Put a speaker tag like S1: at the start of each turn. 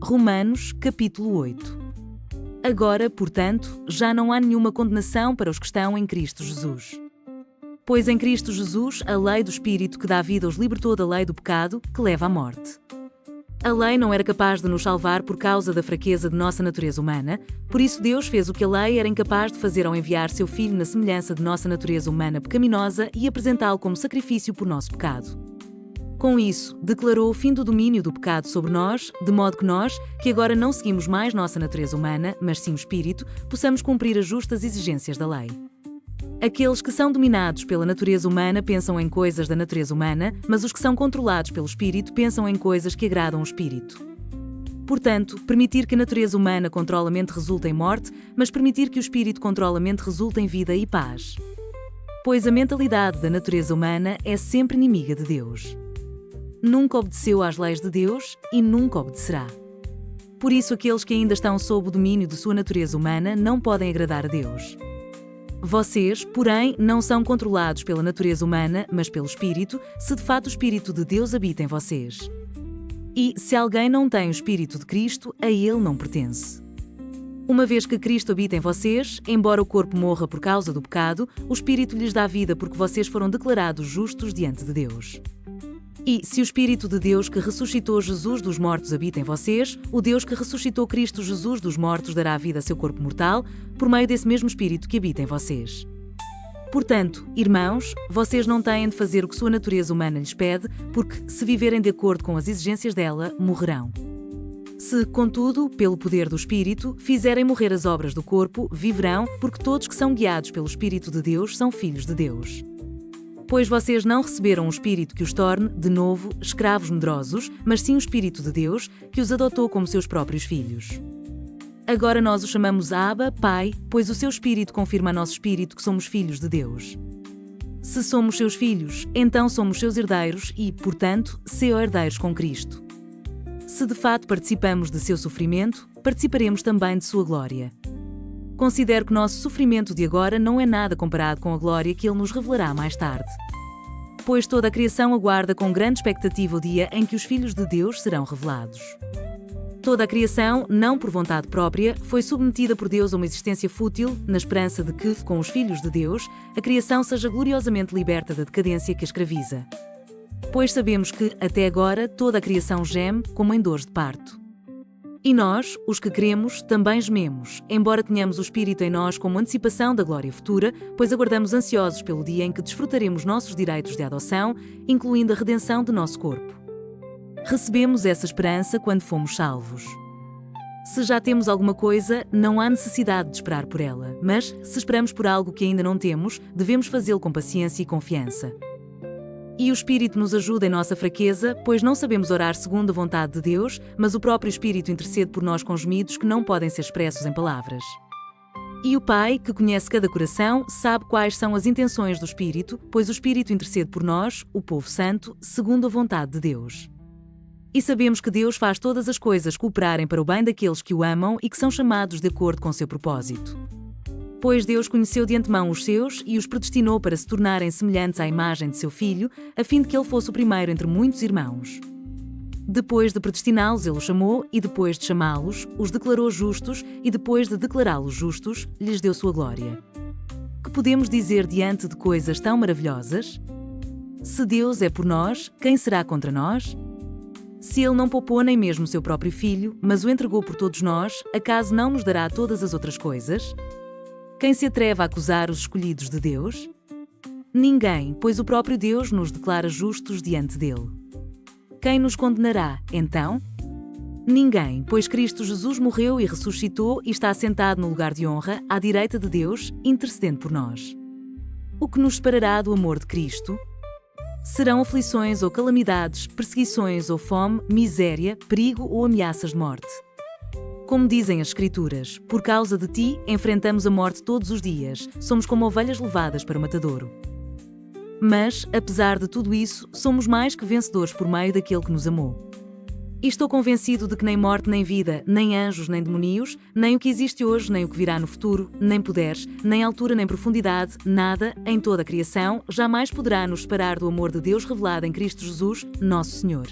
S1: Romanos, capítulo 8. Agora, portanto, já não há nenhuma condenação para os que estão em Cristo Jesus. Pois em Cristo Jesus, a lei do Espírito que dá vida os libertou da lei do pecado, que leva à morte. A lei não era capaz de nos salvar por causa da fraqueza de nossa natureza humana, por isso Deus fez o que a lei era incapaz de fazer ao enviar seu Filho na semelhança de nossa natureza humana pecaminosa e apresentá-lo como sacrifício por nosso pecado. Com isso, declarou o fim do domínio do pecado sobre nós, de modo que nós, que agora não seguimos mais nossa natureza humana, mas sim o Espírito, possamos cumprir as justas exigências da lei. Aqueles que são dominados pela natureza humana pensam em coisas da natureza humana, mas os que são controlados pelo Espírito pensam em coisas que agradam o Espírito. Portanto, permitir que a natureza humana controle a mente resulta em morte, mas permitir que o Espírito controle a mente resulta em vida e paz. Pois a mentalidade da natureza humana é sempre inimiga de Deus. Nunca obedeceu às leis de Deus e nunca obedecerá. Por isso, aqueles que ainda estão sob o domínio de sua natureza humana não podem agradar a Deus. Vocês, porém, não são controlados pela natureza humana, mas pelo Espírito, se de fato o Espírito de Deus habita em vocês. E, se alguém não tem o Espírito de Cristo, a ele não pertence. Uma vez que Cristo habita em vocês, embora o corpo morra por causa do pecado, o Espírito lhes dá vida porque vocês foram declarados justos diante de Deus. E, se o Espírito de Deus que ressuscitou Jesus dos mortos habita em vocês, o Deus que ressuscitou Cristo Jesus dos mortos dará vida a seu corpo mortal, por meio desse mesmo Espírito que habita em vocês. Portanto, irmãos, vocês não têm de fazer o que sua natureza humana lhes pede, porque, se viverem de acordo com as exigências dela, morrerão. Se, contudo, pelo poder do Espírito, fizerem morrer as obras do corpo, viverão, porque todos que são guiados pelo Espírito de Deus são filhos de Deus. Pois vocês não receberam um Espírito que os torne, de novo, escravos medrosos, mas sim o Espírito de Deus, que os adotou como seus próprios filhos. Agora nós o chamamos Abba, Pai, pois o seu Espírito confirma a nosso Espírito que somos filhos de Deus. Se somos seus filhos, então somos seus herdeiros e, portanto, co-herdeiros com Cristo. Se de fato participamos de seu sofrimento, participaremos também de sua glória. Considero que nosso sofrimento de agora não é nada comparado com a glória que Ele nos revelará mais tarde. Pois toda a criação aguarda com grande expectativa o dia em que os filhos de Deus serão revelados. Toda a criação, não por vontade própria, foi submetida por Deus a uma existência fútil, na esperança de que, com os filhos de Deus, a criação seja gloriosamente liberta da decadência que a escraviza. Pois sabemos que, até agora, toda a criação geme como em dores de parto. E nós, os que cremos, também gememos, embora tenhamos o Espírito em nós como antecipação da glória futura, pois aguardamos ansiosos pelo dia em que desfrutaremos nossos direitos de adoção, incluindo a redenção de nosso corpo. Recebemos essa esperança quando fomos salvos. Se já temos alguma coisa, não há necessidade de esperar por ela, mas, se esperamos por algo que ainda não temos, devemos fazê-lo com paciência e confiança. E o Espírito nos ajuda em nossa fraqueza, pois não sabemos orar segundo a vontade de Deus, mas o próprio Espírito intercede por nós com gemidos que não podem ser expressos em palavras. E o Pai, que conhece cada coração, sabe quais são as intenções do Espírito, pois o Espírito intercede por nós, o povo santo, segundo a vontade de Deus. E sabemos que Deus faz todas as coisas cooperarem para o bem daqueles que o amam e que são chamados de acordo com seu propósito. Pois Deus conheceu de antemão os seus e os predestinou para se tornarem semelhantes à imagem de seu Filho, a fim de que ele fosse o primeiro entre muitos irmãos. Depois de predestiná-los, ele os chamou, e depois de chamá-los, os declarou justos, e depois de declará-los justos, lhes deu sua glória. Que podemos dizer diante de coisas tão maravilhosas? Se Deus é por nós, quem será contra nós? Se ele não poupou nem mesmo seu próprio Filho, mas o entregou por todos nós, acaso não nos dará todas as outras coisas? Quem se atreve a acusar os escolhidos de Deus? Ninguém, pois o próprio Deus nos declara justos diante dele. Quem nos condenará, então? Ninguém, pois Cristo Jesus morreu e ressuscitou e está assentado no lugar de honra, à direita de Deus, intercedendo por nós. O que nos separará do amor de Cristo? Serão aflições ou calamidades, perseguições ou fome, miséria, perigo ou ameaças de morte. Como dizem as Escrituras, por causa de ti, enfrentamos a morte todos os dias, somos como ovelhas levadas para o matadouro. Mas, apesar de tudo isso, somos mais que vencedores por meio daquele que nos amou. E estou convencido de que nem morte nem vida, nem anjos nem demoníos, nem o que existe hoje nem o que virá no futuro, nem poderes, nem altura nem profundidade, nada, em toda a criação, jamais poderá nos separar do amor de Deus revelado em Cristo Jesus, nosso Senhor.